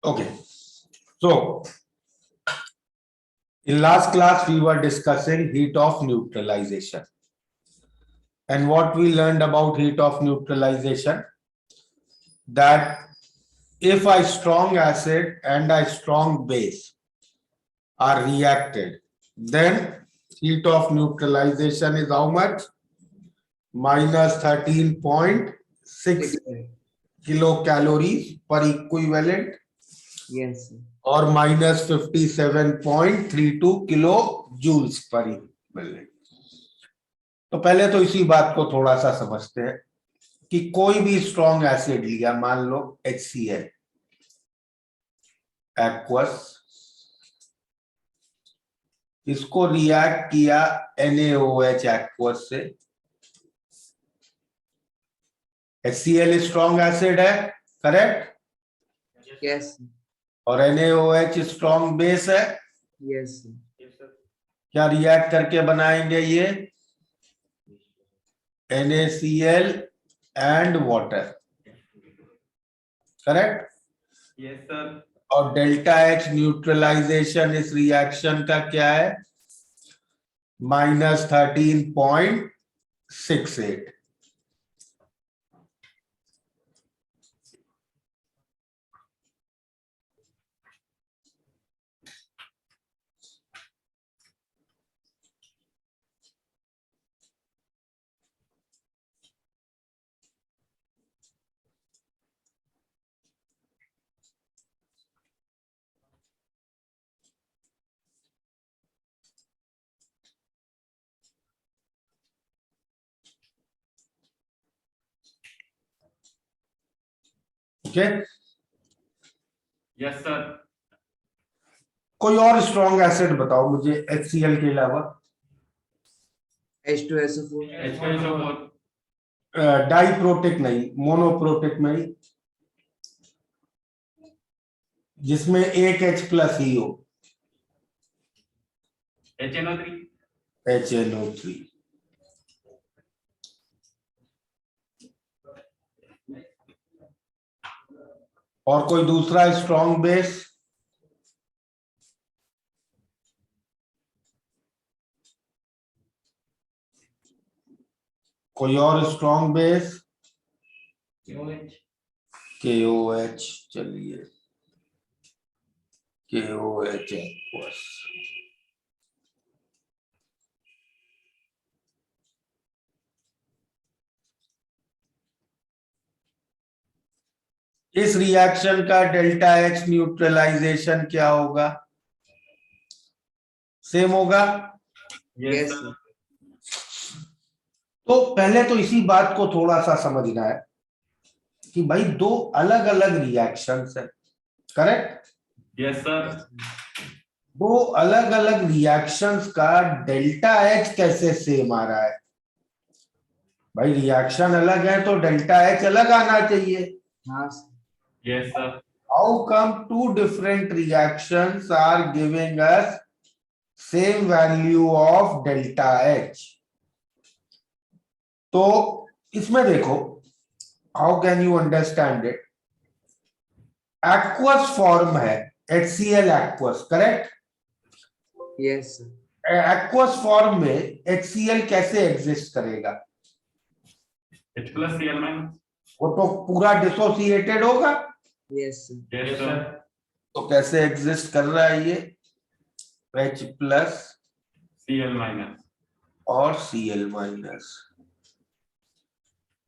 Okay. So, in last class, we were discussing heat of neutralization. And what we learned about heat of neutralization, that if a strong acid and a strong base are reacted, then heat of neutralization is how much? Minus 13.6 kilocalories per equivalent. Yes. और minus 57.32 kilo joules per equivalent. तो पहले तो इसी बात को थोड़ा सा समझते हैं कि कोई भी स्ट्रॉन्ग एसिड लिया, मान लो HCl एक्वस, इसको रिएक्ट किया NaOH एक्वस से। HCl स्ट्रॉन्ग एसिड है, करेक्ट? Yes. और NaOH स्ट्रॉन्ग बेस है। Yes. क्या रिएक्ट करके बनाएंगे ये? NaCl and water, correct? Yes sir. और डेल्टा H न्यूट्रलाइजेशन इस रिएक्शन का क्या है? माइनस 13.68। Okay, yes sir. कोई और स्ट्रॉन्ग एसिड बताओ मुझे HCl के अलावा। H2SO4. डाइप्रोटिक नहीं, मोनोप्रोटिक में ही, जिसमें एक H प्लस ही हो। HNO3। और कोई दूसरा स्ट्रॉन्ग बेस? कोई और स्ट्रॉन्ग बेस? KOH। चलिए, KOH एक्वस। इस रिएक्शन का डेल्टा H न्यूट्रलाइजेशन क्या होगा? सेम होगा? Yes. तो पहले तो इसी बात को थोड़ा सा समझना है कि भाई दो अलग अलग रिएक्शंस है, करेक्ट? Yes sir. दो अलग अलग रिएक्शंस का डेल्टा H कैसे सेम आ रहा है? भाई रिएक्शन अलग है तो डेल्टा H अलग आना चाहिए। हाँ। Yes sir. How come two different reactions are giving us same value of delta H? तो इसमें देखो, how can you understand it? Aqueous form है HCl aqueous, correct? Yes. Aqueous form में HCl कैसे एग्जिस्ट करेगा? H+Cl-। वो तो पूरा डिसोसिएटेड होगा। Yes. Yes sir. तो कैसे एग्जिस्ट कर रहा है ये? H+Cl- और Cl-।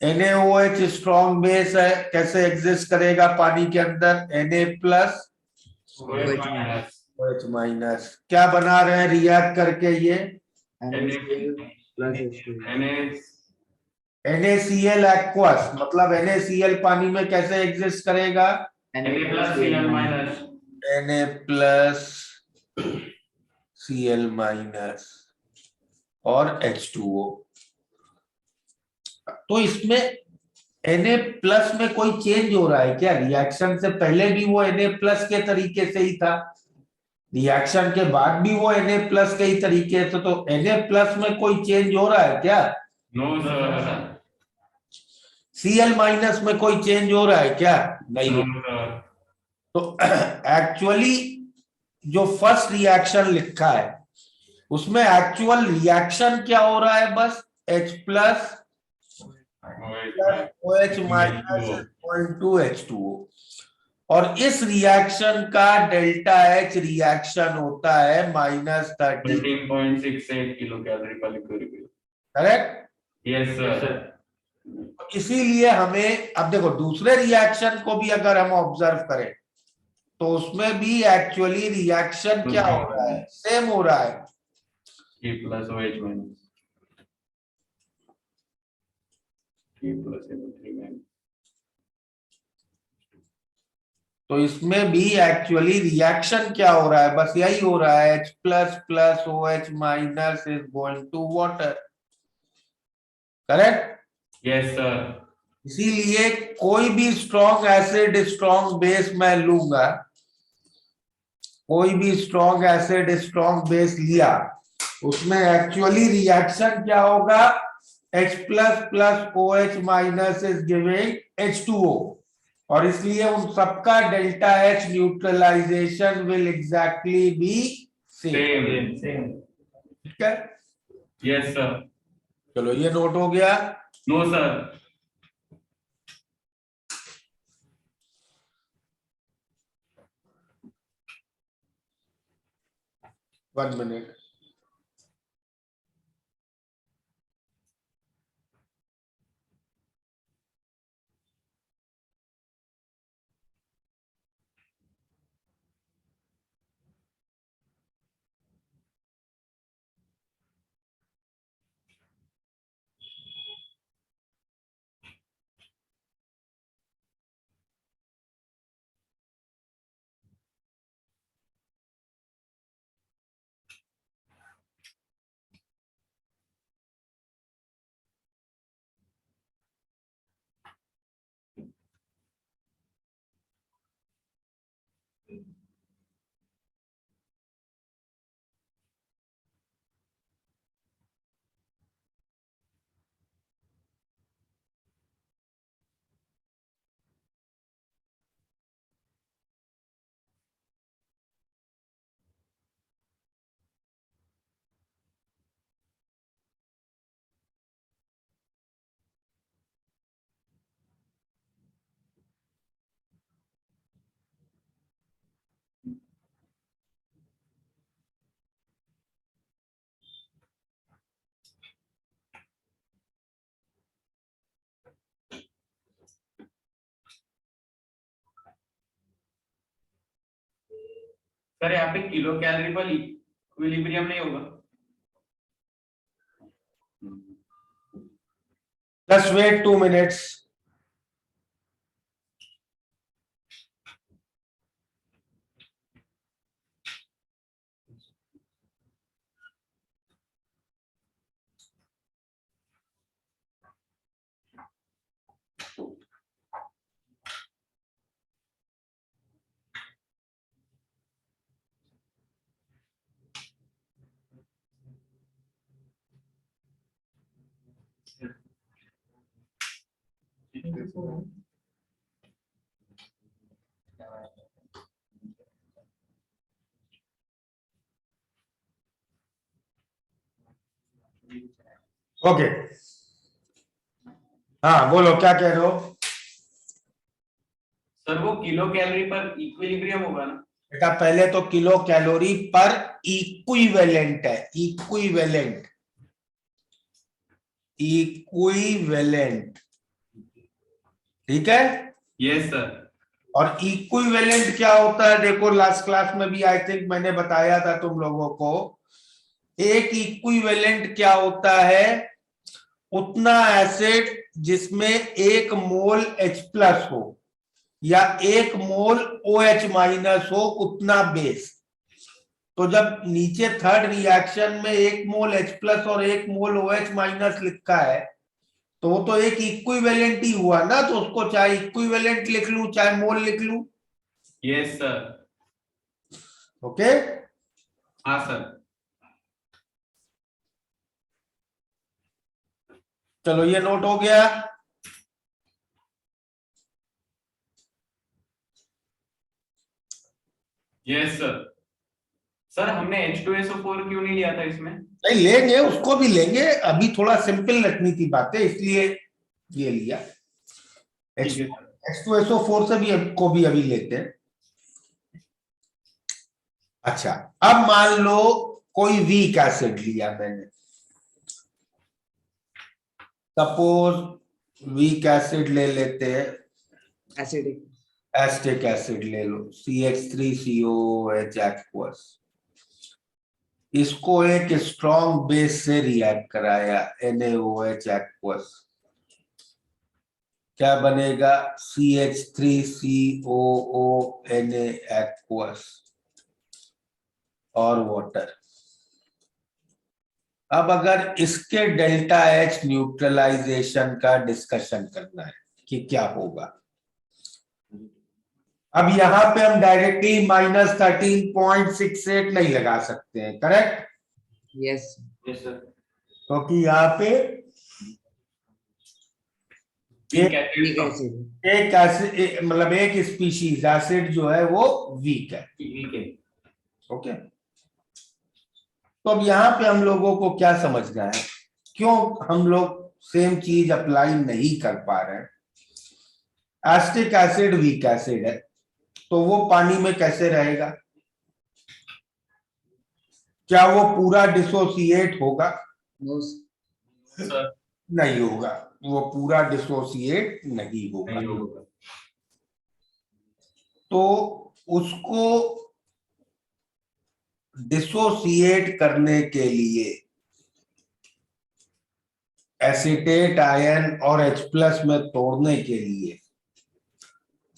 NaOH स्ट्रॉन्ग बेस है, कैसे एग्जिस्ट करेगा पानी के अंदर? Na+OH-। क्या बना रहे हैं रिएक्ट करके ये? NaCl एक्वस, मतलब NaCl पानी में कैसे एग्जिस्ट करेगा? Na+Cl- और H2O। तो इसमें Na+ में कोई चेंज हो रहा है क्या? रिएक्शन से पहले भी वो Na+ के तरीके से ही था, रिएक्शन के बाद भी वो Na+ के ही तरीके से, तो Na+ में कोई चेंज हो रहा है क्या? No sir. Cl- में कोई चेंज हो रहा है क्या? नहीं। No sir. तो एक्चुअली जो फर्स्ट रिएक्शन लिखा है उसमें एक्चुअल रिएक्शन क्या हो रहा है, बस H plus OH minus H2O, और इस रिएक्शन का डेल्टा H रिएक्शन होता है -30, 13.68 किलो कैलोरी पर लिक्विड। करेक्ट। Yes sir. इसीलिए हमें अब देखो दूसरे रिएक्शन को भी अगर हम ऑब्जर्व करें तो उसमें भी एक्चुअली रिएक्शन क्या हो रहा है, सेम हो रहा है। K plus OH minus K plus NO3 minus। तो इसमें भी एक्चुअली रिएक्शन क्या हो रहा है, बस यही हो रहा है, H plus plus OH minus is going to water, correct. Yes sir. इसीलिए कोई भी स्ट्रॉन्ग एसिड स्ट्रॉन्ग बेस मैं लूंगा, कोई भी स्ट्रॉन्ग एसिड स्ट्रॉन्ग बेस लिया उसमें एक्चुअली रिएक्शन क्या होगा, H plus plus OH minus is giving H2O, और इसलिए उन सबका delta H neutralization will exactly be same. ठीक है, यस सर। चलो ये नोट हो गया। No sir. 1 मिनट। सर यहाँ पे किलो कैलोरी पर इक्विलिब्रियम नहीं होगा। Just wait 2 minutes. ओके, हाँ बोलो क्या कह रहे हो। सर वो किलो कैलोरी पर इक्विलिब्रियम होगा ना। बेटा पहले तो किलो कैलोरी पर इक्विवेलेंट है, इक्विवेलेंट, इक्विवेलेंट, ठीक है। Yes sir. और इक्विवेलेंट क्या होता है, देखो लास्ट क्लास में भी आई थिंक मैंने बताया था तुम लोगों को, एक इक्विवेलेंट क्या होता है, उतना एसिड जिसमें 1 मोल H प्लस हो या 1 मोल OH माइनस हो, उतना बेस। तो जब नीचे थर्ड रिएक्शन में 1 मोल H प्लस और 1 मोल OH माइनस लिखा है तो वो तो एक इक्विवेलेंट ही हुआ ना, तो उसको चाहे इक्विवेलेंट लिख लूं चाहे मोल लिख लूं। Yes sir. ओके, हाँ सर। चलो ये नोट हो गया। Yes sir. सर हमने H2SO4 क्यों नहीं लिया था इसमें? नहीं लेंगे, उसको भी लेंगे, अभी थोड़ा सिंपल रखनी थी बातें, इसलिए ये लिया। ठीक है सर। H2SO4 से भी को भी अभी लेते हैं। अच्छा, अब मान लो कोई वीक एसिड लिया मैंने, सपोज वीक एसिड ले लेते हैं, एसिडिक, एस्टिक एसिड ले लो, CH3COOH एक्वस। इसको एक स्ट्रॉन्ग बेस से रिएक्ट कराया, NaOH एक्वस, क्या बनेगा? CH3COONA एक्वस और वाटर। अब अगर इसके डेल्टा H न्यूट्रलाइजेशन का डिस्कशन करना है कि क्या होगा, अब यहां पे हम डायरेक्टली -13.68 नहीं लगा सकते हैं, करेक्ट? Yes yes sir. क्योंकि यहाँ पे वीक वीक एसिड। एसिड, एक एसिड मतलब एक स्पीशीज एसिड जो है वो वीक है। वीक है। ओके, तो अब यहाँ पे हम लोगों को क्या समझना है, क्यों हम लोग सेम चीज अप्लाई नहीं कर पा रहे हैं? एस्टिक एसिड वीक एसिड है, तो वो पानी में कैसे रहेगा? क्या वो पूरा डिसोसिएट होगा? नो सर नहीं होगा, वो पूरा डिसोसिएट नहीं होगा। नहीं होगा। तो उसको डिसोसिएट करने के लिए एसीटेट आयन और H+ में तोड़ने के लिए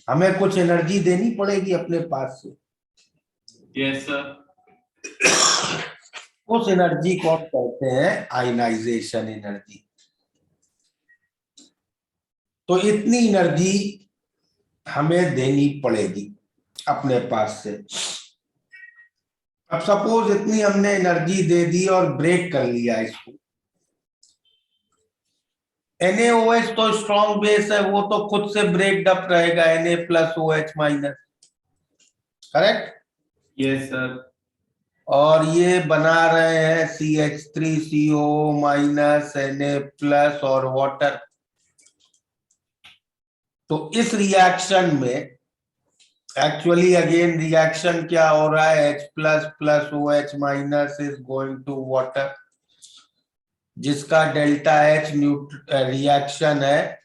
हमें कुछ एनर्जी देनी पड़ेगी अपने पास से। Yes sir. उस एनर्जी को हम कहते हैं आयनाइजेशन एनर्जी। तो इतनी एनर्जी हमें देनी पड़ेगी अपने पास से। अब सपोज इतनी हमने एनर्जी दे दी और ब्रेक कर लिया इसको, NaOH तो स्ट्रॉन्ग बेस है, वो तो खुद से ब्रेक अप रहेगा, Na+OH-, करेक्ट? Yes sir. और ये बना रहे हैं CH3CO- Na+ और वाटर। तो इस रिएक्शन में एक्चुअली अगेन रिएक्शन क्या हो रहा है? H+ + OH- is going to water, जिसका डेल्टा H रिएक्शन है,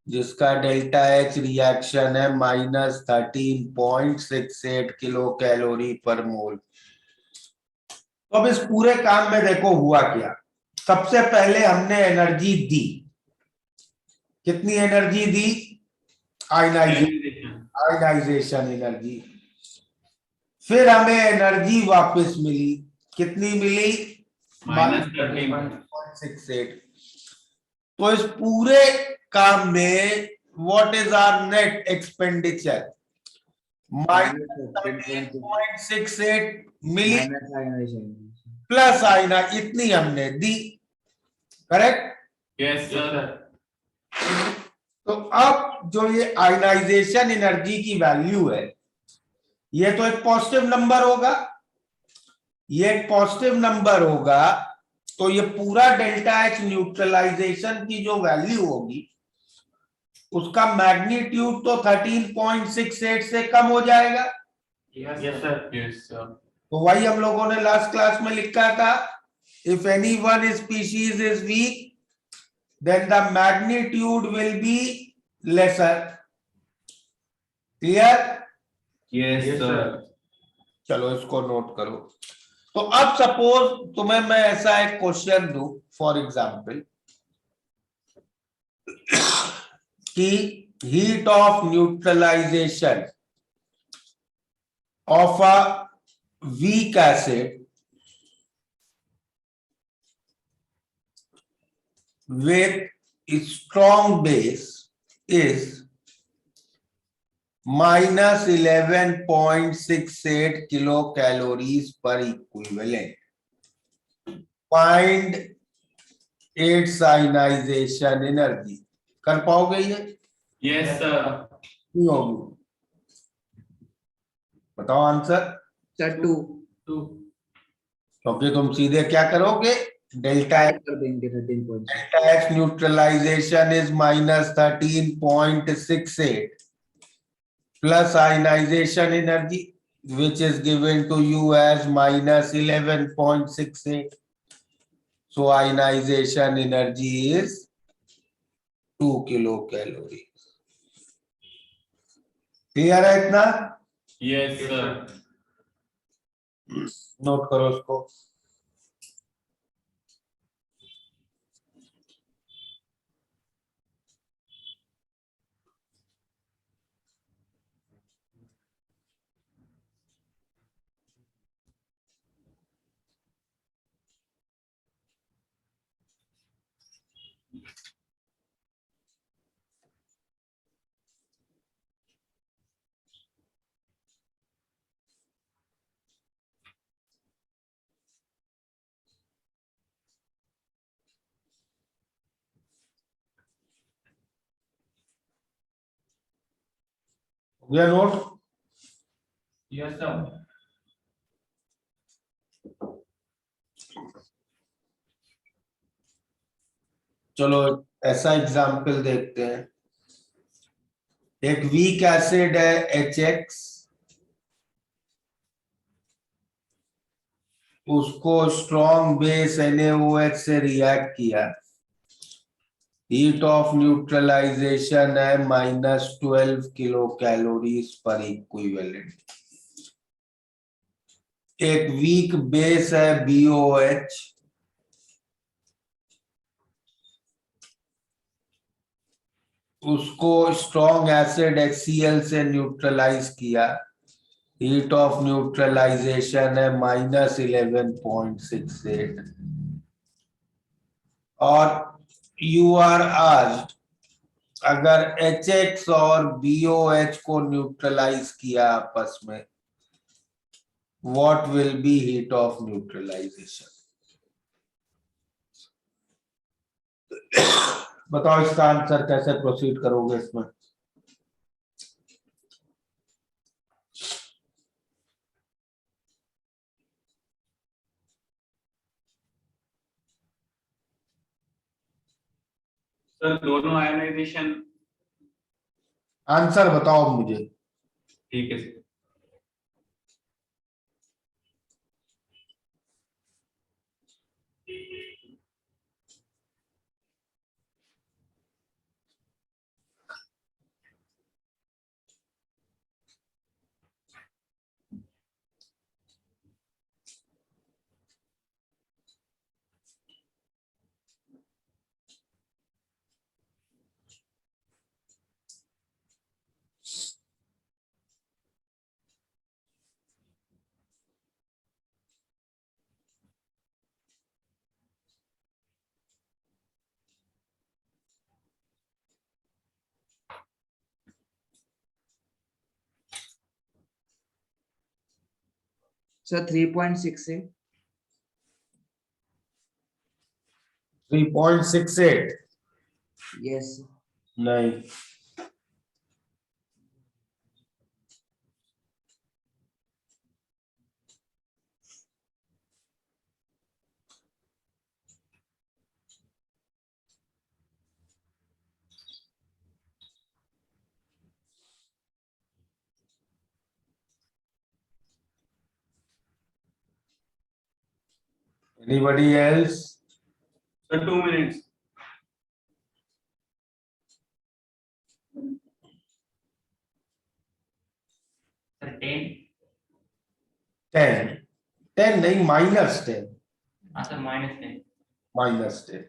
जिसका डेल्टा H रिएक्शन है -13.68 किलो कैलोरी पर मोल। तो अब इस पूरे काम में देखो हुआ क्या। सबसे पहले हमने एनर्जी दी, कितनी एनर्जी दी? Ionization energy. फिर हमें एनर्जी वापस मिली, कितनी मिली? -13.68। तो इस पूरे काम में what is our net expenditure? -13.68 मिली माइनस आयनाइजेशन, प्लस आयना, इतनी हमने दी, करेक्ट? Yes sir. तो अब जो ये आयनाइजेशन एनर्जी की वैल्यू है, ये तो एक पॉजिटिव नंबर होगा, ये एक पॉजिटिव नंबर होगा। तो ये पूरा डेल्टा H न्यूट्रलाइजेशन की जो वैल्यू होगी, उसका मैग्नीट्यूड तो 13.68 से कम हो जाएगा। Yes sir. Yes sir. तो वही हम लोगों ने लास्ट क्लास में लिखा था, if any one species is weak then the magnitude will be lesser. Clear? Yes sir. चलो इसको नोट करो। तो अब सपोज तुम्हें मैं ऐसा एक क्वेश्चन दूं, फॉर एग्जाम्पल, कि heat of neutralization of a weak acid with strong base is -11.68 kilo calories per equivalent. Find its ionization energy. कर पाओगे ये? Yes sir. नहीं होगी। बताओ आंसर। Sir, 2. 2. क्योंकि तुम सीधे क्या करोगे, डेल्टा Add कर देंगे 13.6. Delta X neutralization is -13.68 plus ionization energy which is given to you as -11.68. So ionization energy is 2 kilocalorie. Clear है इतना? Yes, sir. नोट करो उसको। हो गया नोट? Yes, sir. चलो ऐसा एग्जाम्पल देखते हैं। एक वीक एसिड है HX, उसको स्ट्रॉन्ग बेस NaOH से रिएक्ट किया, हीट ऑफ न्यूट्रलाइजेशन है -12 किलो कैलोरीज पर इक्विवेलेंट। एक वीक बेस है BOH, उसको स्ट्रॉन्ग एसिड HCl से न्यूट्रलाइज किया, हीट ऑफ न्यूट्रलाइजेशन है -11.68 और यू आर आस्क्ड अगर HX और BOH को न्यूट्रलाइज किया आपस में, what will be heat of neutralization? बताओ इसका आंसर कैसे प्रोसीड करोगे इसमें? सर दोनों आयनाइजेशन। आंसर बताओ मुझे। ठीक है सर। Sir, 3.68. 3.68? Yes. Sir. नहीं, anybody else? Sir 2 minutes. Sir 10. 10? 10 नहीं, -10, Sir -10. -10।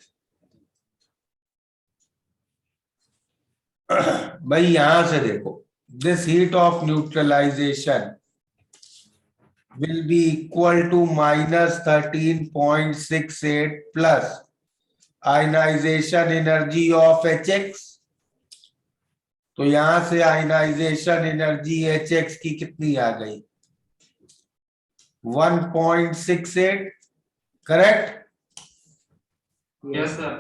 भाई यहां से देखो, this heat of neutralization will be equal to -13.68 plus ionization energy of HX। तो यहां से ionization energy HX की कितनी आ गई? 1.68, correct? Yes, sir.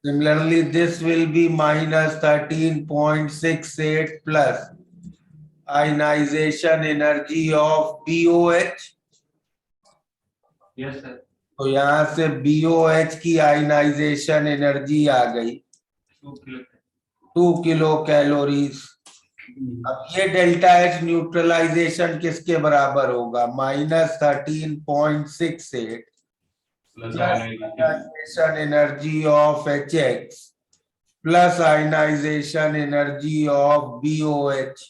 Similarly, this will be -13.68 plus ionization energy of BOH। Yes sir, तो यहां से BOH की आयनाइजेशन एनर्जी आ गई 2 किलो 2 किलो कैलोरीज। अब ये डेल्टा H न्यूट्रलाइजेशन किसके बराबर होगा? -13.68 plus plus ionization ionization energy of HX plus ionization energy of BOH।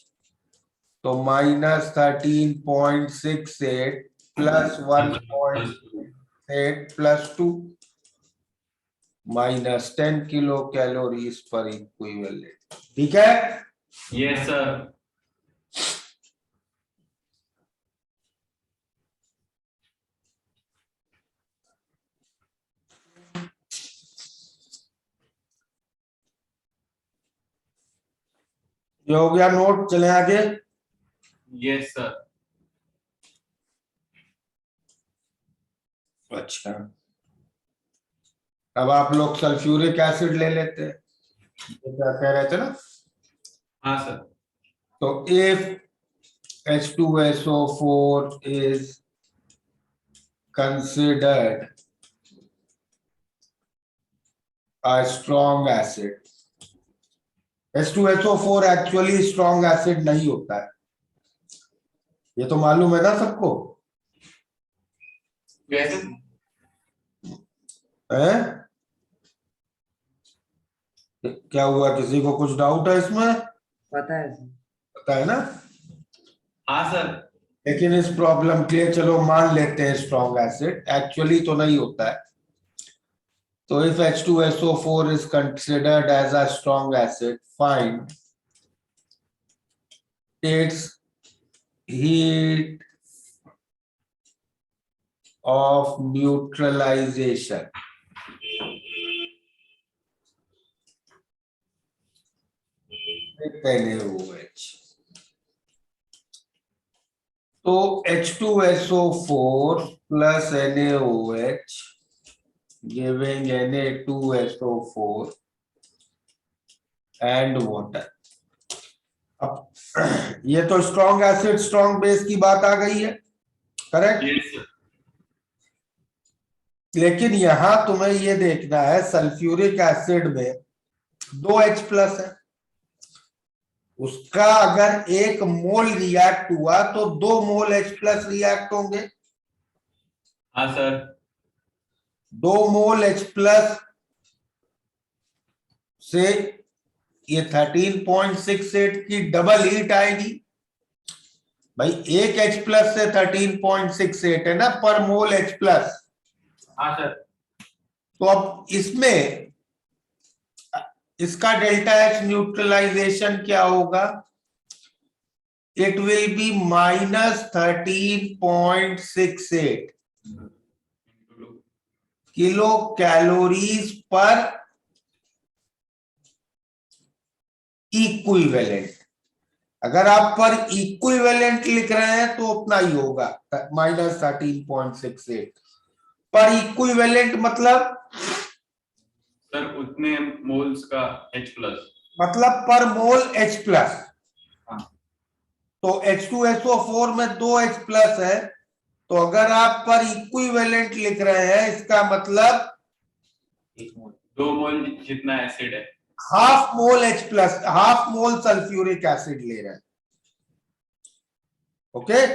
तो -13.68 plus 1.8 plus 2 -10 kilo calories per equivalent. ठीक है। Yes sir. ये हो गया नोट, चले आगे। Yes sir. अच्छा, अब आप लोग सल्फ्यूरिक एसिड ले लेते हैं, ये क्या कह रहे थे ना। हाँ सर। तो if H2SO4 is considered a strong acid, H2SO4 actually strong acid नहीं होता है, ये तो मालूम है ना सबको। कैसे? है? क्या हुआ, किसी को कुछ डाउट है इसमें? पता है सर। पता है ना। हाँ सर। लेकिन इस प्रॉब्लम के लिए चलो मान लेते हैं स्ट्रॉन्ग एसिड एक्चुअली तो नहीं होता है। तो if H2SO4 is considered as a strong acid, find its heat of neutralization. with NaOH. तो H2SO4 plus NaOH giving Na2SO4 and water. अब ये तो स्ट्रॉन्ग एसिड स्ट्रॉन्ग बेस की बात आ गई है, करेक्ट। Yes sir. लेकिन यहां तुम्हें ये देखना है सल्फ्यूरिक एसिड में 2 H प्लस है, उसका अगर 1 मोल रिएक्ट हुआ तो 2 मोल H प्लस रिएक्ट होंगे। हाँ सर। 2 मोल H प्लस से ये 13.68 की डबल हीट आएगी भाई। 1 H प्लस से 13.68 है ना पर मोल H प्लस। हाँ सर। तो अब इसमें इसका डेल्टा H न्यूट्रलाइजेशन क्या होगा? It will be -13.68 kilo calories per equivalent. अगर आप पर इक्विवेलेंट लिख रहे हैं तो उतना ही होगा -13.68 पर इक्विवेलेंट सर उतने मोल्स का H प्लस। मतलब पर मोल H प्लस। हाँ। तो H2SO4 में 2 H प्लस है, तो अगर आप पर इक्विवेलेंट लिख रहे हैं इसका मतलब 2 मोल जितना एसिड है। Half mole H plus, half mole sulphuric acid ले रहे हैं। ओके,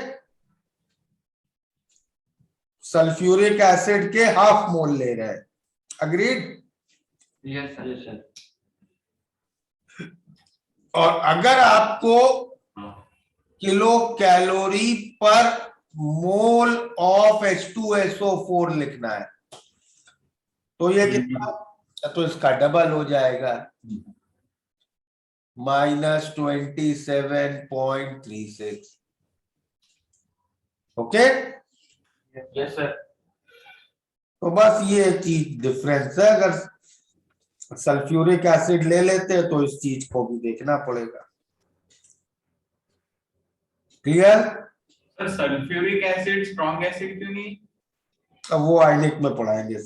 सल्फ्यूरिक एसिड के हाफ मोल ले रहे हैं। Agreed? Yes sir. Yes sir. और अगर आपको किलो कैलोरी पर मोल ऑफ H2SO4 लिखना है तो ये कितना, तो इसका डबल हो जाएगा -27.36। Okay, yes sir. तो बस ये चीज डिफरेंस है। अगर सल्फ्यूरिक एसिड ले लेते हैं तो इस चीज को भी देखना पड़ेगा। Clear? Sir sulphuric acid strong acid क्यों नहीं? अब वो आयनिक में पढ़ाएंगे।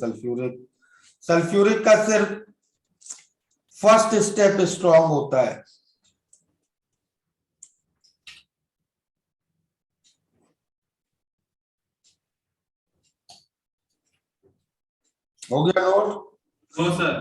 सल्फ्यूरिक का सिर्फ फर्स्ट स्टेप स्ट्रॉन्ग होता है, हो गया नोट? हो सर.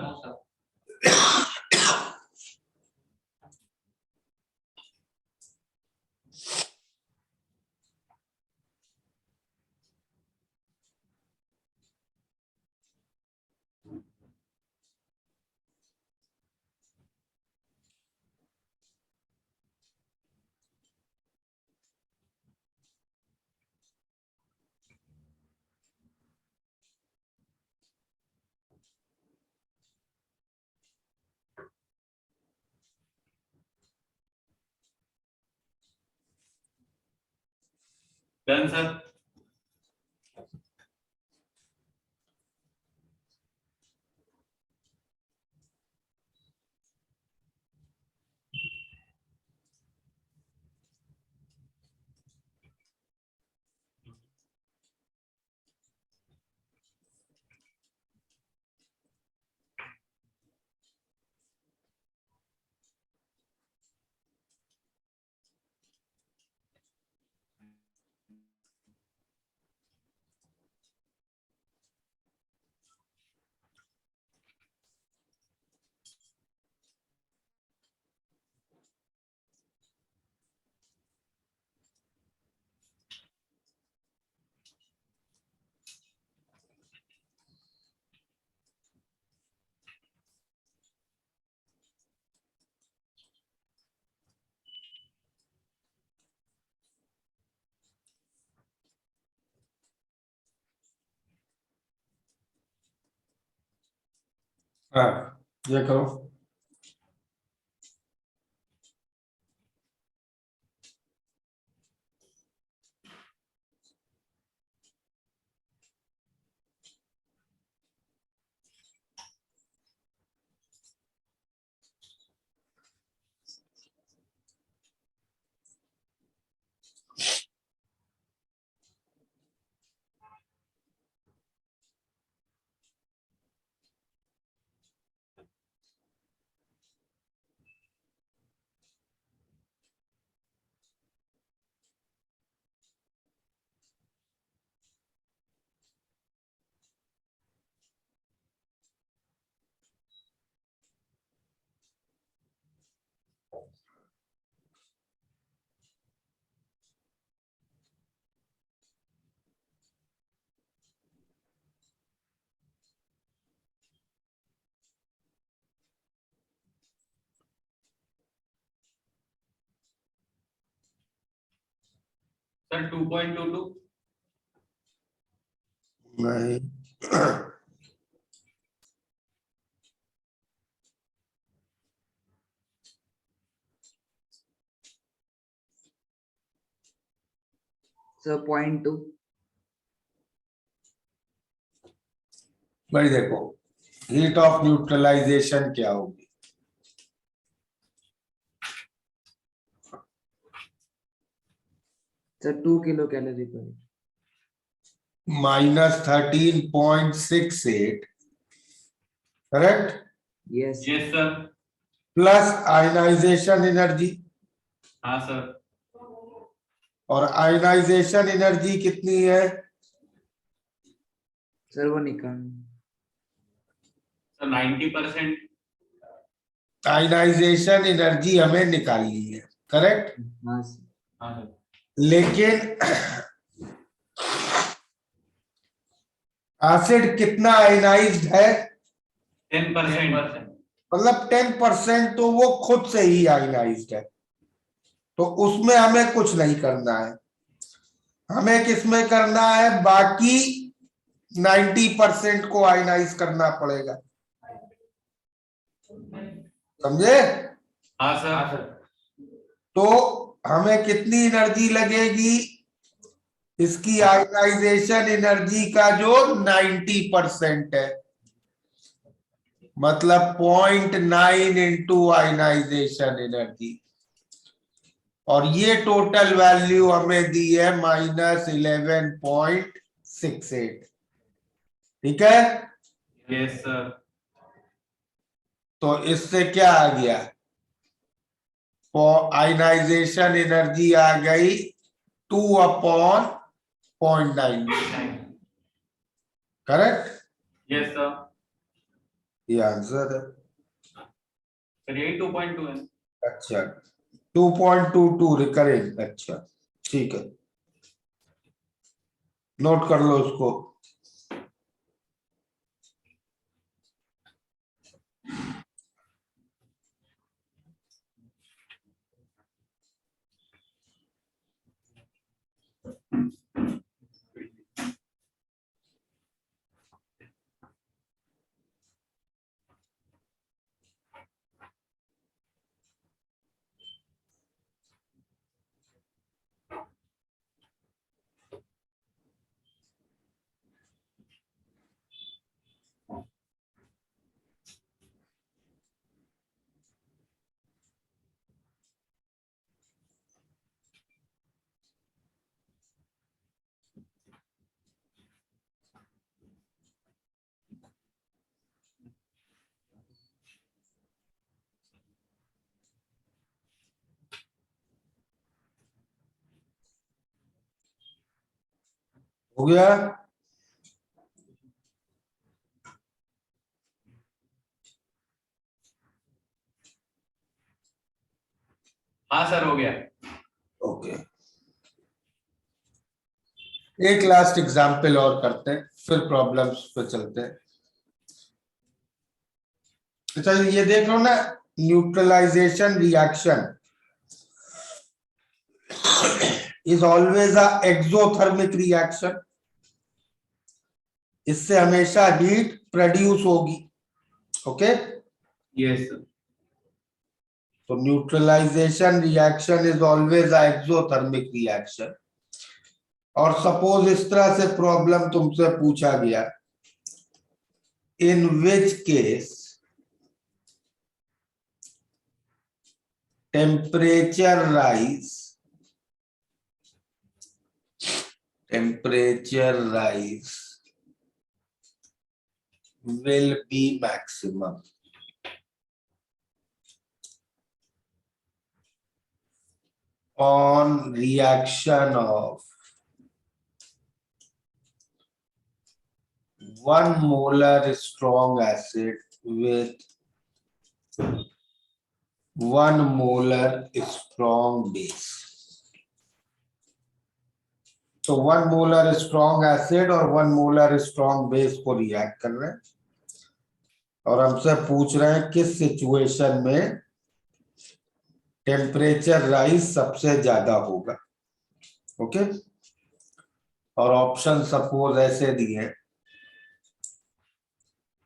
Done sir. हाँ, ये करो. सर 2.22. नहीं. Sir, 0.2. भाई देखो, हीट ऑफ न्यूट्रलाइजेशन क्या होगी? Sir, 2 kilocalorie per. -13.68, करेक्ट? Yes. Yes sir. Plus ionization energy. हाँ सर. और आयनाइजेशन एनर्जी कितनी है? Sir, वो निकाल. सर 90%. आयनाइजेशन एनर्जी हमें निकालनी है, करेक्ट? हाँ sir. हाँ सर. लेकिन एसिड कितना आयनाइज्ड है? 10%. मतलब 10% तो वो खुद से ही आयनाइज्ड है, तो उसमें हमें कुछ नहीं करना है. हमें किसमें करना है? बाकी 90% को आयनाइज करना पड़ेगा. समझे? हाँ सर. तो हमें कितनी एनर्जी लगेगी? इसकी आयनाइजेशन एनर्जी का जो 90% है, मतलब 0.9 इंटू आयनाइजेशन एनर्जी. और ये टोटल वैल्यू हमें दी है -11.68. ठीक है? Yes sir. तो इससे क्या आ गया? आयनाइजेशन एनर्जी आ गई 2/0.9. करेक्ट? Yes sir. ये आंसर है। सर यही 2.2 है। अच्छा 2.22 रिकरिंग, अच्छा ठीक है, नोट कर लो उसको। हो गया? हाँ सर हो गया। ओके, एक लास्ट एग्जाम्पल और करते हैं, फिर प्रॉब्लम्स पे चलते हैं। अच्छा ये देख लो ना, neutralisation reaction is always a exothermic reaction. इससे हमेशा हीट प्रोड्यूस होगी। Okay, yes sir. तो neutralisation reaction is always a exothermic reaction. और सपोज इस तरह से प्रॉब्लम तुमसे पूछा गया, in which case temperature rise will be maximum on reaction of 1 molar strong acid with 1 molar strong base। तो 1 मोलर स्ट्रॉन्ग एसिड और 1 मोलर स्ट्रॉन्ग बेस को रिएक्ट कर रहे हैं, और हमसे पूछ रहे हैं किस सिचुएशन में टेम्परेचर राइज सबसे ज्यादा होगा। ओके, और ऑप्शन सपोज ऐसे दिए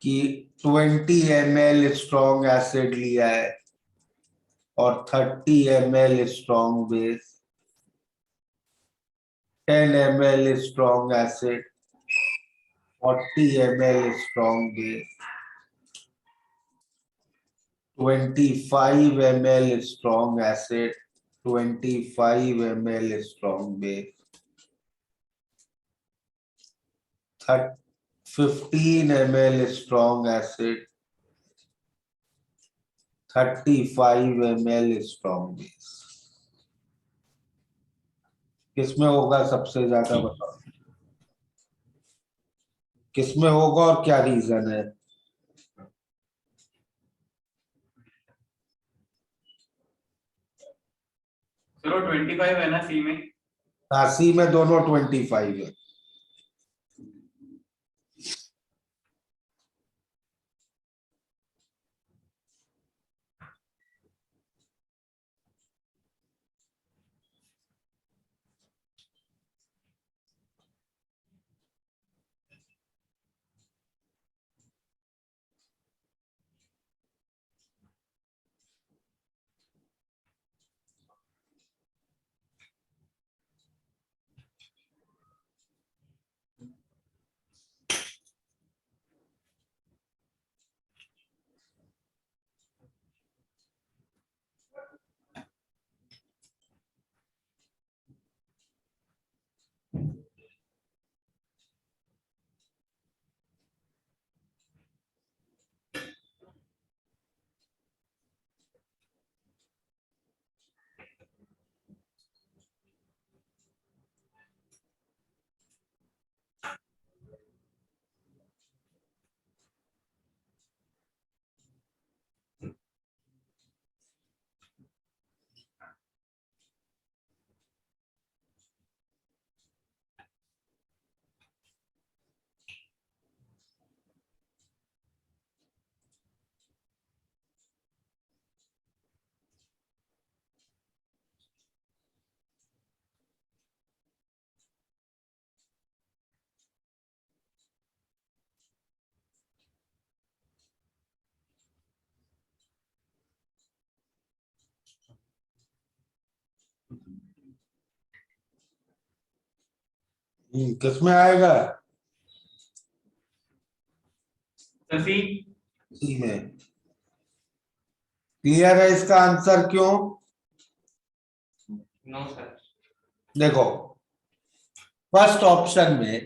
कि 20 ml स्ट्रॉन्ग एसिड लिया है और 30 ml strong base, 10 ml strong acid, 40 ml strong base, 25 ml strong acid, 25 ml strong base, 15 ml strong acid, 35 ml strong base। किसमें होगा सबसे ज्यादा बताओ, किसमें होगा और क्या रीजन है? सर वो 25 है ना सी में। सी में दोनों 25 है। किसमें आएगा? सर सी। सी में। क्लियर है इसका आंसर क्यों? No sir. देखो, फर्स्ट ऑप्शन में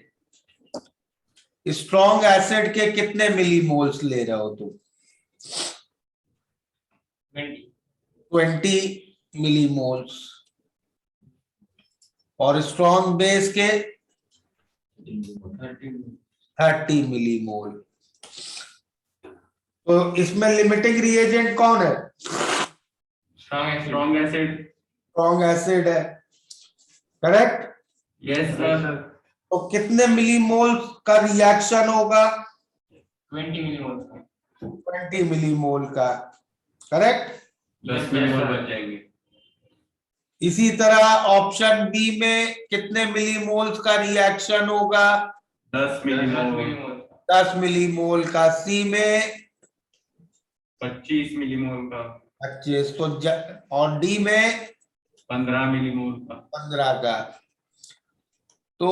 स्ट्रॉन्ग एसिड के कितने मिलीमोल्स ले रहे हो तुम? 20। 20 मिलीमोल्स। और स्ट्रॉन्ग बेस के 30 मिलीमोल। तो इसमें लिमिटिंग रिएजेंट कौन है? Strong acid. स्ट्रॉन्ग एसिड है, करेक्ट? Yes sir. तो कितने मिलीमोल का रिएक्शन होगा? 20 मिलीमोल। 20 मिलीमोल का, करेक्ट? 10 मिलीमोल बच जाएंगे। इसी तरह ऑप्शन बी में कितने मिलीमोल्स का रिएक्शन होगा? 10 मिलीमोल। 10 मिलीमोल का। सी में 25 मिलीमोल का। 25। तो और डी में 15 मिलीमोल का। 15 का। तो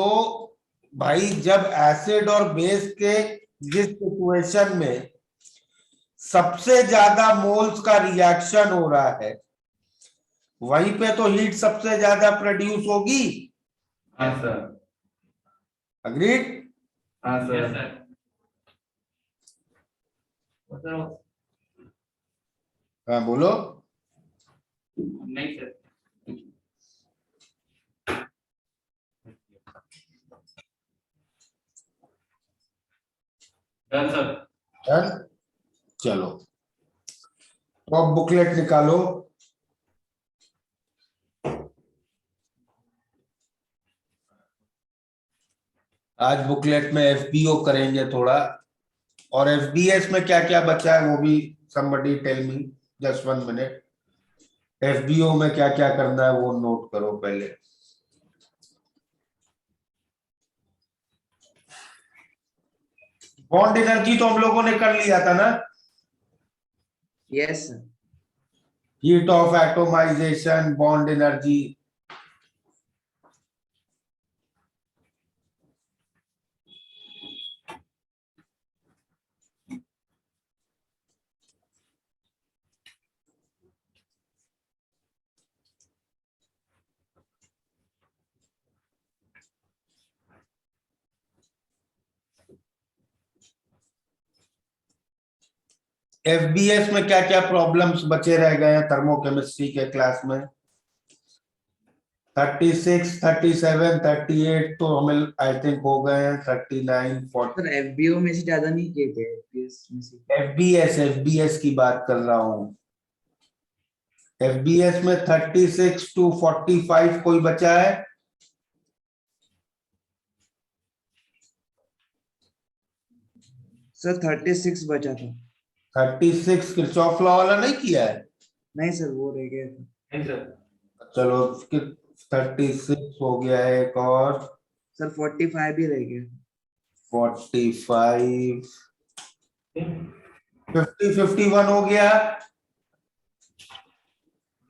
भाई जब एसिड और बेस के जिस सिचुएशन में सबसे ज्यादा मोल्स का रिएक्शन हो रहा है, वहीं पे तो हीट सबसे ज्यादा प्रोड्यूस होगी। हाँ सर। अग्रीड? हाँ सर। हाँ बोलो। नहीं सर। Done sir. डन? चलो, तो अब बुकलेट निकालो। आज बुकलेट में एफबीओ करेंगे थोड़ा, और एफबीएस में क्या क्या बचा है वो भी somebody tell me, just 1 minute. FBO में क्या क्या करना है वो नोट करो पहले। बॉन्ड एनर्जी तो हम लोगों ने कर लिया था ना? Yes sir. Heat of atomisation, bond energy. FBS में क्या क्या प्रॉब्लम्स बचे रह गए हैं थर्मोकेमिस्ट्री के क्लास में? 36, 37, 38 तो हमें आई थिंक हो गए हैं। 39, 40। सर एफबीओ में से ज्यादा नहीं किए थे, एफपीएस में से। एफबीएस की बात कर रहा हूं। एफबीएस में 36 to 45 कोई बचा है? सर 36 बचा था। 36 किरचॉफ लॉ वाला नहीं किया है? नहीं सर, वो रह गया था। नहीं सर। चलो 36 हो गया है, एक और सर 45 भी रह गया। 45, 50, 51 हो गया।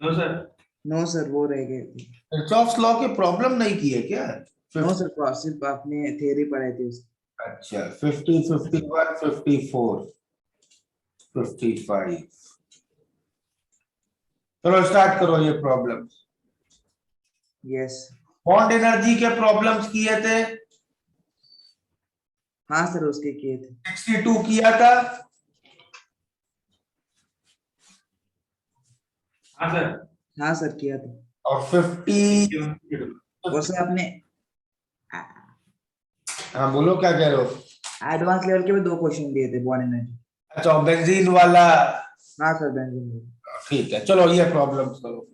No sir. नो सर, वो रह गए थे। किरचॉफ लॉ के प्रॉब्लम नहीं किए क्या? नो सर, सिर्फ आपने थियरी पढ़ाई थी उसकी। अच्छा, 50, 51, 54, 55। चलो स्टार्ट करो ये प्रॉब्लम। यस। बॉन्ड एनर्जी के प्रॉब्लम्स किए थे। हाँ सर, उसके किए थे। 62 किया था। हाँ सर। हाँ सर, किया था। और 50। वो सर आपने हाँ बोलो, क्या कह रहे हो? एडवांस लेवल के भी 2 क्वेश्चन दिए थे बॉन्ड एनर्जी। अच्छा, बेंजीन वाला। हाँ सर, बेंजीन। ठीक है, चलो ये प्रॉब्लम्स करो।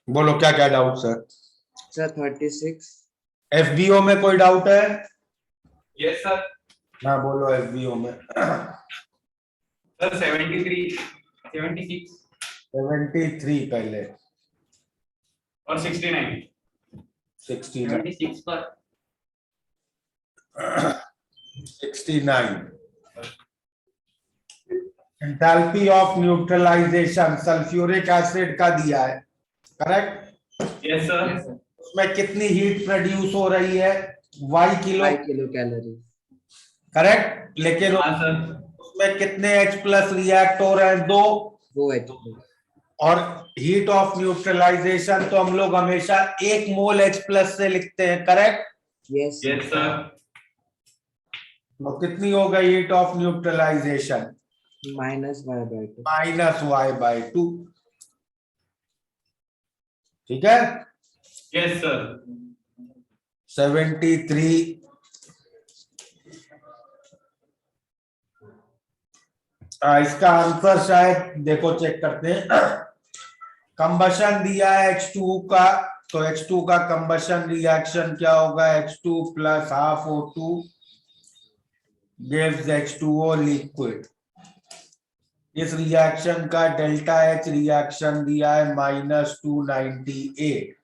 बोलो क्या क्या डाउट सर? सर 36। एफबीओ में कोई डाउट है? Yes sir. हाँ बोलो एफबीओ में। सर 73, 76 73 पहले। और 69। 69, 76 पर 69। Enthalpy of neutralization sulphuric acid का दिया है, करेक्ट? यस सर, उसमें कितनी हीट प्रोड्यूस हो रही है? y kilo, 5 kilo calorie. Correct? लेकिन हाँ सर, उसमें कितने H प्लस रिएक्ट हो रहे हैं? 2। 2 H प्लस। और हीट ऑफ न्यूट्रलाइजेशन तो हम लोग हमेशा 1 मोल H प्लस से लिखते हैं, करेक्ट? यस यस सर, तो कितनी हो गई heat of neutralisation? -y/2। -y/2। ठीक है, यस सर, 73। इसका आंसर शायद देखो, चेक करते हैं। कंबशन दिया है H2 का, तो H2 का कंबशन रिएक्शन क्या होगा? H2 plus half O2 gives H2O liquid. इस रिएक्शन का डेल्टा H रिएक्शन दिया है -298।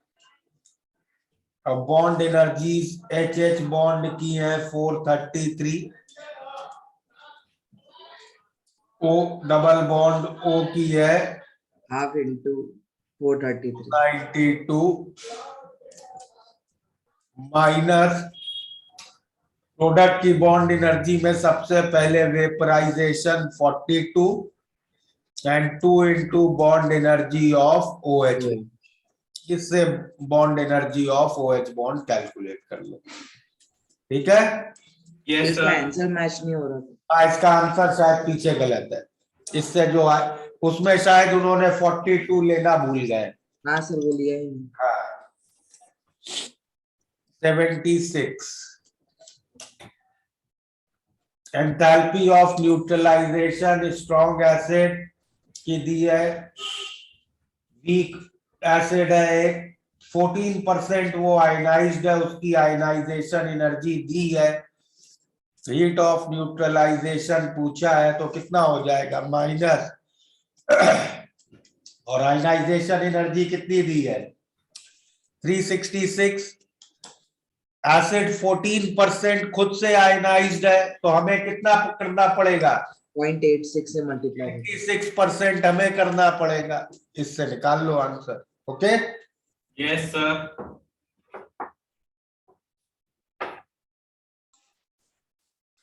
अब बॉन्ड एनर्जीज H बॉन्ड की है 433, O डबल बॉन्ड O की है हाफ इंटू 433। 92 माइनस प्रोडक्ट की बॉन्ड एनर्जी में सबसे पहले vaporization 42 and 2 into bond energy of OH। इससे bond energy of OH bond calculate कर लो, ठीक है? यस इसका सर, आंसर मैच नहीं हो रहा था। इसका आंसर शायद पीछे गलत है, इससे जो है उसमें शायद उन्होंने 42 लेना भूल गए। हाँ सर, वो लिया ही नहीं। हाँ, 76। Enthalpy of neutralization strong acid की दी है, वीक एसिड है एक, 14% वो आयनाइज्ड है, उसकी आयनाइजेशन एनर्जी दी है। हीट ऑफ न्यूट्रलाइजेशन पूछा है तो कितना हो जाएगा? माइनस और आयनाइजेशन एनर्जी कितनी दी है? 366। एसिड 14% खुद से आयनाइज्ड है, तो हमें कितना करना पड़ेगा? 0.86 से मल्टीप्लाई कर। 86% हमें करना पड़ेगा। इससे निकाल लो answer, okay? Yes sir,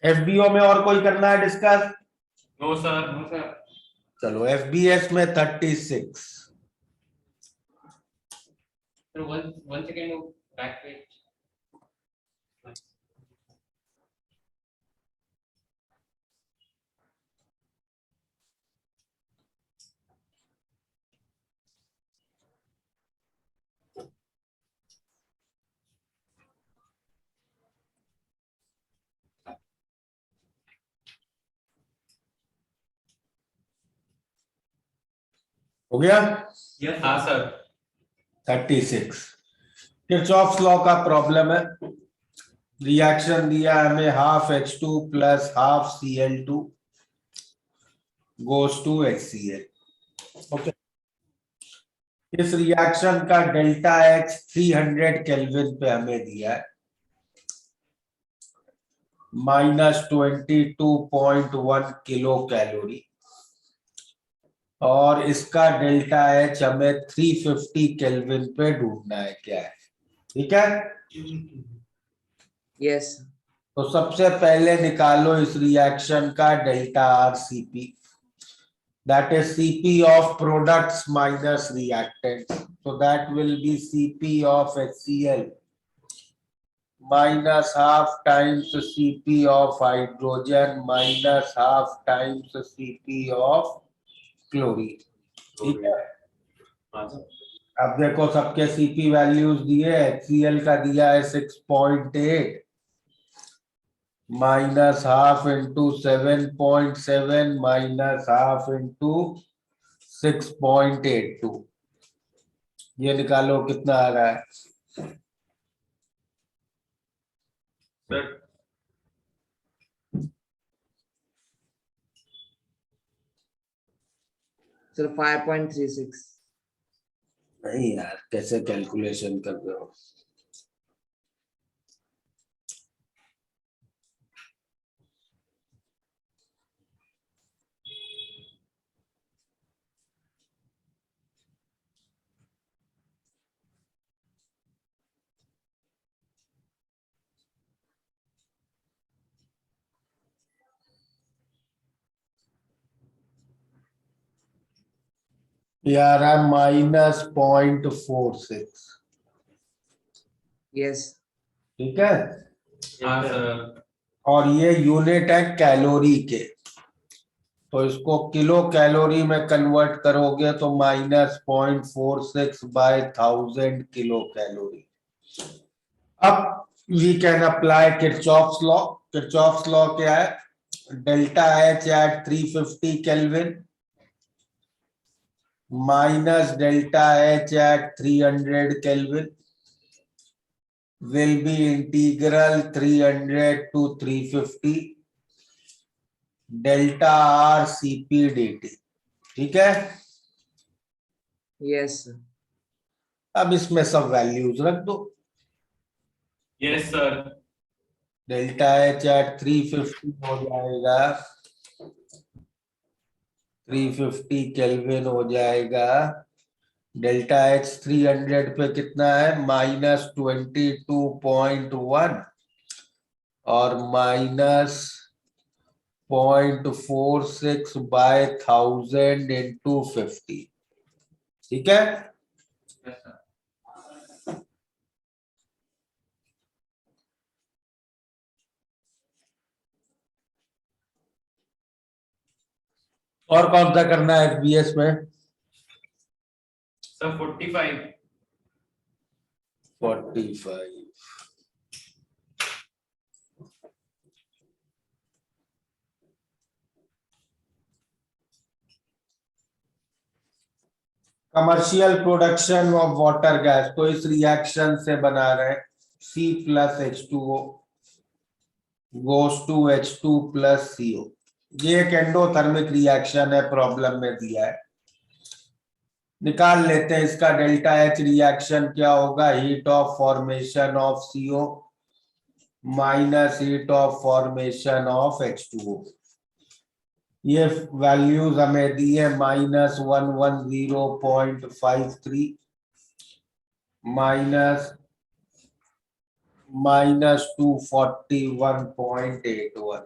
FBO में और कोई करना है डिस्कस? नो सर, चलो, एफबीएस में 36। one second, back page. हो गया? यस हाँ सर, 36। किरचॉफ्स लॉ का प्रॉब्लम है। रिएक्शन दिया है हमें, half H2 plus half Cl2 goes to HCl, okay? इस रिएक्शन का डेल्टा H 300 केल्विन पे हमें दिया है, -22.1 किलो कैलोरी, और इसका डेल्टा H हमें 350 केल्विन पे ढूंढना है, क्या है? ठीक है, यस। तो सबसे पहले निकालो इस रिएक्शन का delta RCP, that is CP of products minus reactants, so that will be CP of HCl minus half times CP of hydrogen minus half times CP of chlorine, ठीक है? अब देखो सबके CP वैल्यूज दिए, HCl का दिया है 6.8 minus half into 7.7 minus half into 6.82, ये निकालो कितना आ रहा है? Sir sir 5.36। नहीं यार, कैसे कैलकुलेशन कर रहे हो? ये आ रहा है -0.46। यस ठीक है, हाँ सर। और ये यूनिट है कैलोरी के, तो इसको किलो कैलोरी में कन्वर्ट करोगे तो -0.46 बाय 1000 किलो कैलोरी। अब we can apply Kirchhoff's law. Kirchhoff's law क्या है? Delta H at 350 kelvin minus delta H at 300 kelvin will be integral 300 to 350 delta R CP dt। ठीक है, यस अब इसमें सब वैल्यूज रख दो। Yes sir. Delta H at 350 हो जाएगा, 350 केल्विन हो जाएगा। डेल्टा एच 300 पे कितना है? -22.1 और -0.46 बाय 1000 इंटू 50। ठीक है, यस सर। और कौन सा करना है एफबीएस में? Sir 45। 45। Commercial production of water gas, तो इस रिएक्शन से बना रहे हैं C प्लस H2O goes to H2 plus CO। ये एक एंडोथर्मिक रिएक्शन है, प्रॉब्लम में दिया है। निकाल लेते हैं इसका डेल्टा एच रिएक्शन क्या होगा? Heat of formation of CO minus heat of formation of H2O। ये वैल्यूज हमें दी है -110.53 -241.81,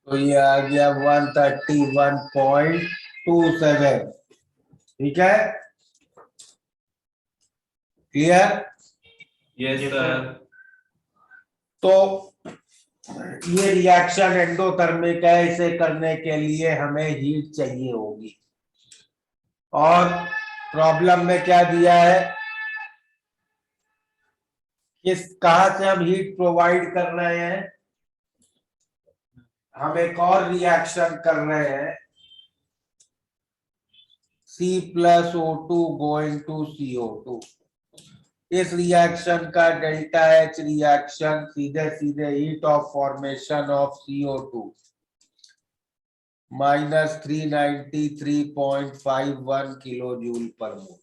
तो ये आ गया 131.27। ठीक है, क्लियर? Yes sir. तो ये रिएक्शन एंडोथर्मिक है, इसे करने के लिए हमें हीट चाहिए होगी। और प्रॉब्लम में क्या दिया है? किस कहां से हम हीट प्रोवाइड कर रहे हैं? हम एक और रिएक्शन कर रहे हैं, C plus O2 going to CO2। इस रिएक्शन का डेल्टा एच रिएक्शन सीधे सीधे heat of formation of CO2 -393.51 kilojoule per mole.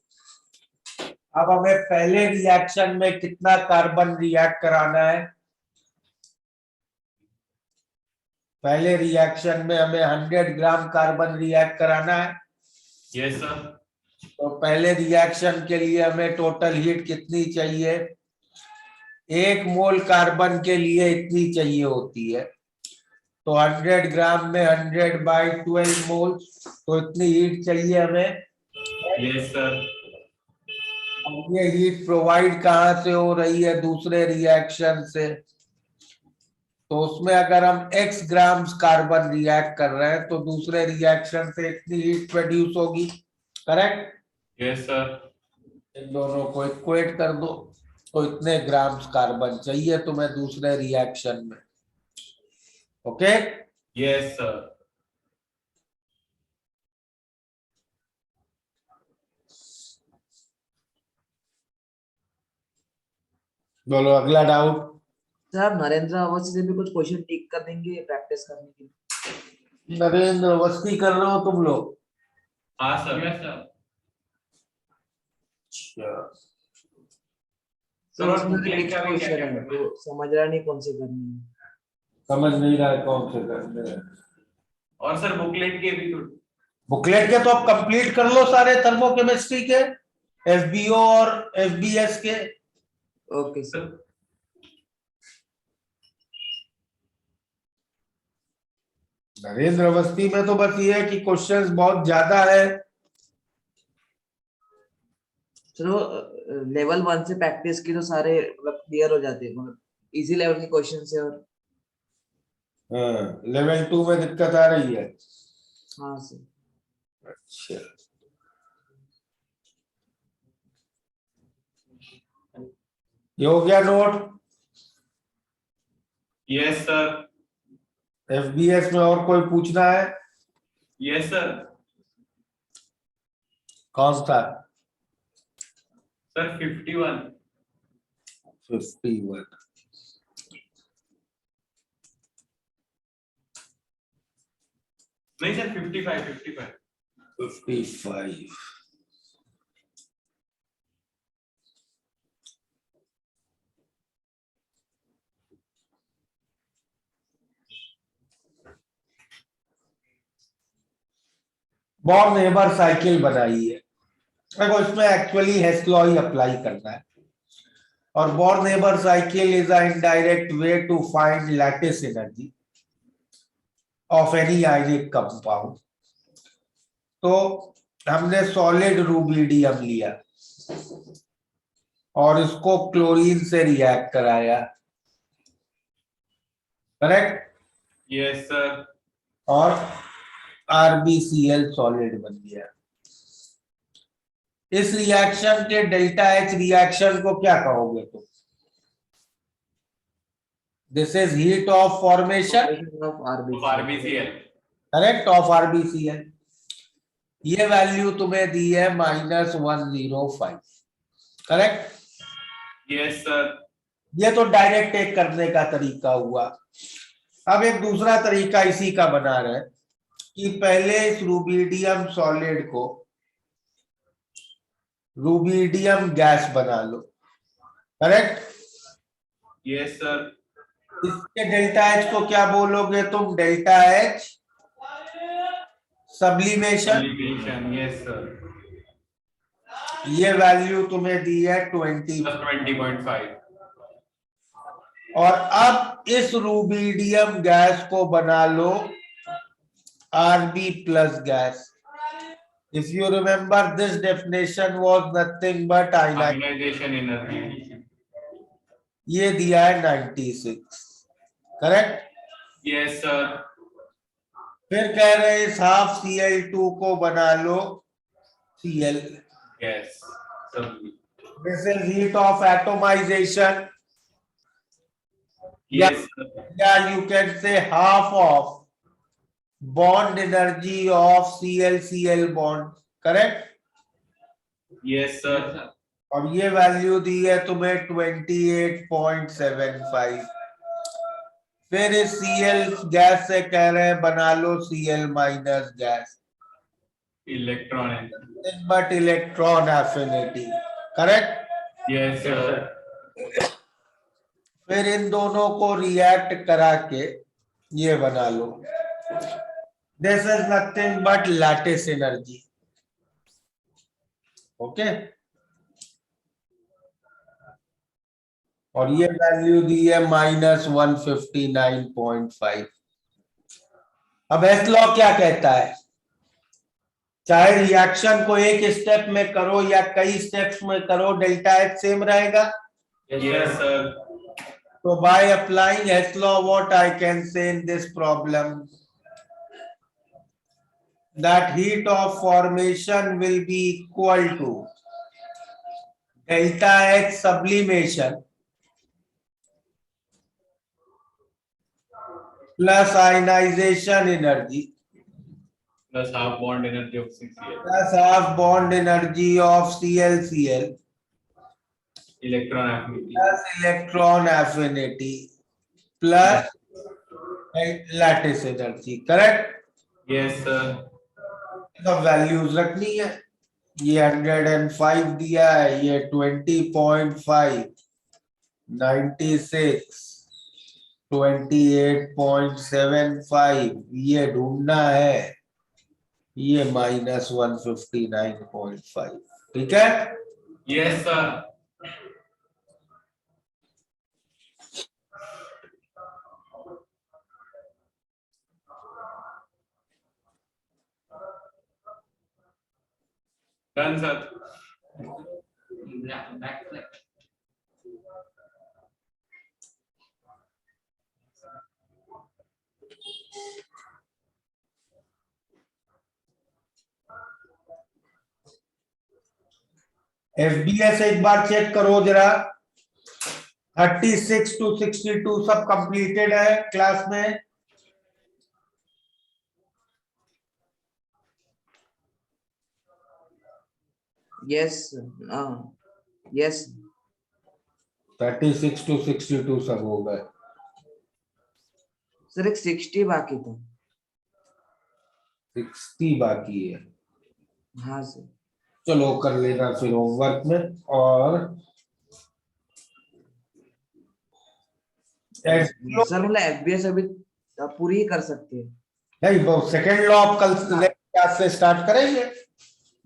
अब हमें पहले रिएक्शन में कितना कार्बन रिएक्ट कराना है? पहले रिएक्शन में हमें 100 ग्राम कार्बन रिएक्ट कराना है। Yes sir. तो पहले रिएक्शन के लिए हमें टोटल हीट कितनी चाहिए? 1 मोल कार्बन के लिए इतनी चाहिए होती है, तो 100 ग्राम में 100 बाई 12 मोल, तो इतनी हीट चाहिए हमें। Yes sir. अब ये हीट प्रोवाइड कहाँ से हो रही है? दूसरे रिएक्शन से। तो उसमें अगर हम x ग्राम्स कार्बन रिएक्ट कर रहे हैं तो दूसरे रिएक्शन से इतनी हीट प्रोड्यूस होगी। करेक्ट? Yes sir. इन दोनों को इक्वेट कर दो, तो इतने ग्राम्स कार्बन चाहिए तुम्हें दूसरे रिएक्शन में। Okay, yes sir. बोलो अगला डाउट। सर नरेंद्र अवस्थी से भी कुछ क्वेश्चन टिक कर देंगे प्रैक्टिस करने के लिए। नरेंद्र अवस्थी कर रहे हो तुम लोग? हाँ सर। Yes sir. अच्छा, सर और उसमें booklet नेक्स्ट का भी क्या क्वेश्चन क्या है करना है? तो समझ रहा नहीं कौन से करनी है। समझ नहीं रहा है कौन से करने हैं। और सर बुकलेट के भी तो। बुकलेट के तो आप कंप्लीट कर लो सारे थर्मोकेमिस्ट्री के, एफबीओ और एफबीएस के। Okay sir. नरेंद्र अवस्थी में तो बस ये है कि क्वेश्चंस बहुत ज्यादा है, चलो लेवल 1 से प्रैक्टिस की तो सारे मतलब क्लियर हो जाते हैं, मतलब इजी लेवल के क्वेश्चन से। और लेवल 2 में दिक्कत आ रही है। हाँ सर। अच्छा, ये हो गया नोट। Yes sir. एफबीएस में और कोई पूछना है? Yes sir. कौन सा? सर 51। 51। नहीं सर 55 55। 55। बॉर्न नेबर साइकिल बनाई है। देखो इसमें एक्चुअली हेस लॉ ही अप्लाई करना है। और Born Haber cycle is a indirect way to find lattice energy of any ionic compound. तो हमने सॉलिड रूबिडियम लिया और इसको क्लोरीन से रिएक्ट कराया, करेक्ट? Yes sir. और RbCl सॉलिड बन गया। इस रिएक्शन के डेल्टा H रिएक्शन को क्या कहोगे तुम? This is heat of formation, of RBC. RBCL। Correct, of RbCl। ये वैल्यू तुम्हें दी है -105, करेक्ट? Yes sir. ये तो डायरेक्ट टेक करने का तरीका हुआ। अब एक दूसरा तरीका इसी का बना रहे कि पहले इस रूबिडियम सॉलिड को रूबिडियम गैस बना लो, करेक्ट? Yes sir. इसके डेल्टा H को क्या बोलोगे तुम? Delta H sublimation. Sublimation. Yes sir. ये वैल्यू तुम्हें दी है 20। +20.5। और अब इस रूबिडियम गैस को बना लो Rb plus gas. If you remember, this definition was nothing but ionization. Ionization energy. ये दिया है 96, करेक्ट? Yes sir. फिर कह रहे हैं इस हाफ Cl2 को बना लो Cl। Yes sir. This is heat of atomisation, yes या you can say half of bond energy of Cl bond, correct? Yes sir. और ये वैल्यू दी है तुम्हें 28.75। फिर इस Cl गैस से कह रहे हैं बना लो Cl minus gas, electron. But electron affinity, correct? Yes sir. फिर इन दोनों को रिएक्ट करा के ये बना लो। This is nothing but lattice energy, okay? और ये वैल्यू दी है -159.5। अब हेस लॉ क्या कहता है? चाहे रिएक्शन को एक स्टेप में करो या कई स्टेप्स में करो, डेल्टा H सेम रहेगा। Yes sir. So by applying Hess law, what I can say in this problem, that heat of formation will be equal to delta H sublimation plus ionization energy plus half bond energy of CCl। plus half bond energy of ClCl electron affinity. plus electron affinity plus lattice energy, correct? Yes sir. तो values रखनी है। ये 105 दिया है, ये 20.5, 96, 28.75 ये ढूंढना है, ये -159.5, ठीक है? Yes sir. Done sir. Yeah, back to that. FBS एक बार चेक करो जरा 36 to 62 सब कंप्लीटेड है क्लास में yes yes 36 to 62 सब हो गए सर एक 60 बाकी था 60 बाकी है हाँ सर चलो कर लेना फिर होमवर्क में और सर मतलब एफबीएस अभी पूरी ही कर सकते हैं नहीं वो सेकेंड लॉ आप कल क्लास से स्टार्ट करेंगे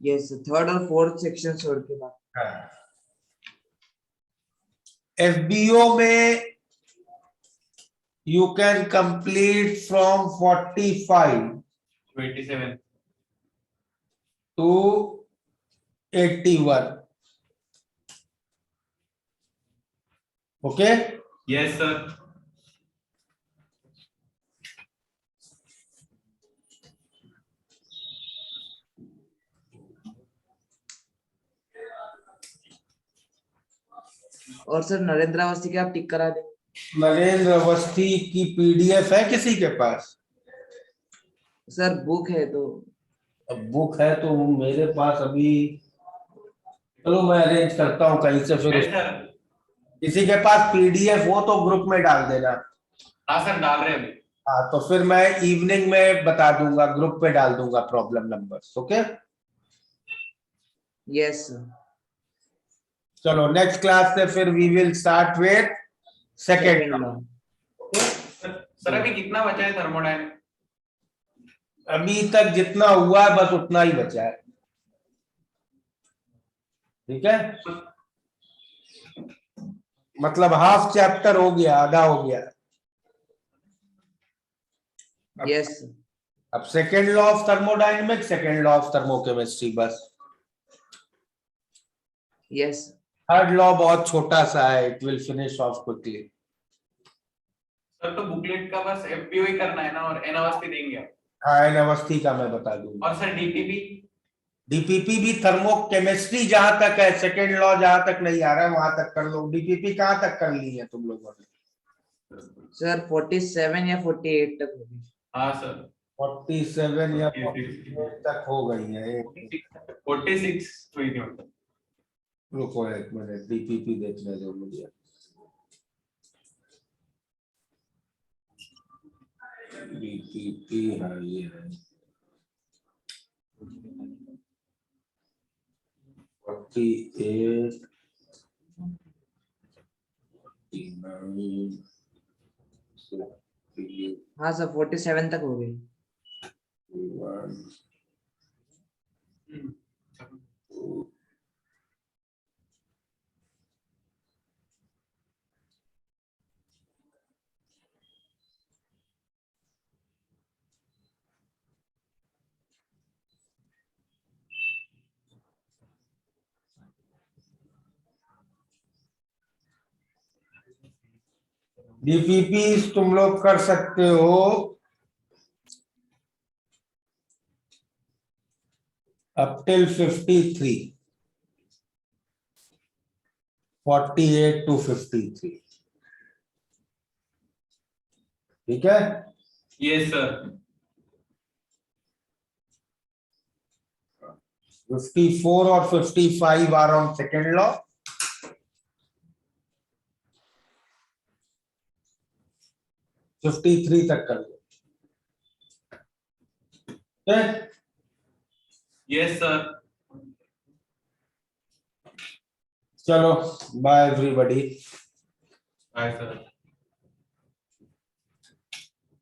यस थर्ड और फोर्थ सेक्शन छोड़ के बाद एफबीओ में you can complete from 45 27. to 81 okay Yes, sir. और सर नरेंद्र अवस्थी के आप टिक करा दें नरेंद्र अवस्थी की पीडीएफ है किसी के पास सर बुक है तो अब बुक है तो मेरे पास अभी चलो मैं अरेंज करता हूँ कहीं से फिर Yes, sir. किसी के पास पीडीएफ हो तो ग्रुप में डाल देना हाँ सर डाल रहे हैं अभी. हाँ तो फिर मैं इवनिंग में बता दूंगा ग्रुप पे डाल दूंगा problem numbers okay yes sir चलो नेक्स्ट क्लास से फिर we will start with second law sir अभी कितना बचा है थर्मोडायनेमिक्स? अभी तक जितना हुआ है बस उतना ही बचा है ठीक है मतलब हाफ चैप्टर हो गया आधा हो गया यस अब second law of thermodynamics second law of thermochemistry बस यस थर्ड लॉ बहुत छोटा सा है it will finish off quickly sir तो बुकलेट का बस एफपीओ ही करना है ना और एन अवस्थी देंगे आप. हाँ इन अवस्थी का मैं बता दूंगा और सर डीपीपी डीपीपी भी थर्मोकेमिस्ट्री जहां तक है सेकेंड लॉ जहां तक नहीं आ रहा है वहां तक कर लो डीपीपी कहां तक कर ली है तुम लोगों ने सर 47 या 48 तक होगी हाँ सर 47 या 48 तक हो गई है 46 हुई थी मतलब. रुको एक मिनट डीपीपी देखने दो मुझे डीपीपी है ये है 48 हाँ सर 47 तक हो गई डीपीपी तुम लोग कर सकते हो अप टिल 53 48 to 53 ठीक है यस सर 54 और 55 आर ऑन सेकेंड लॉ 53 तक कर लो यस सर चलो बाय एवरीबॉडी बाय सर.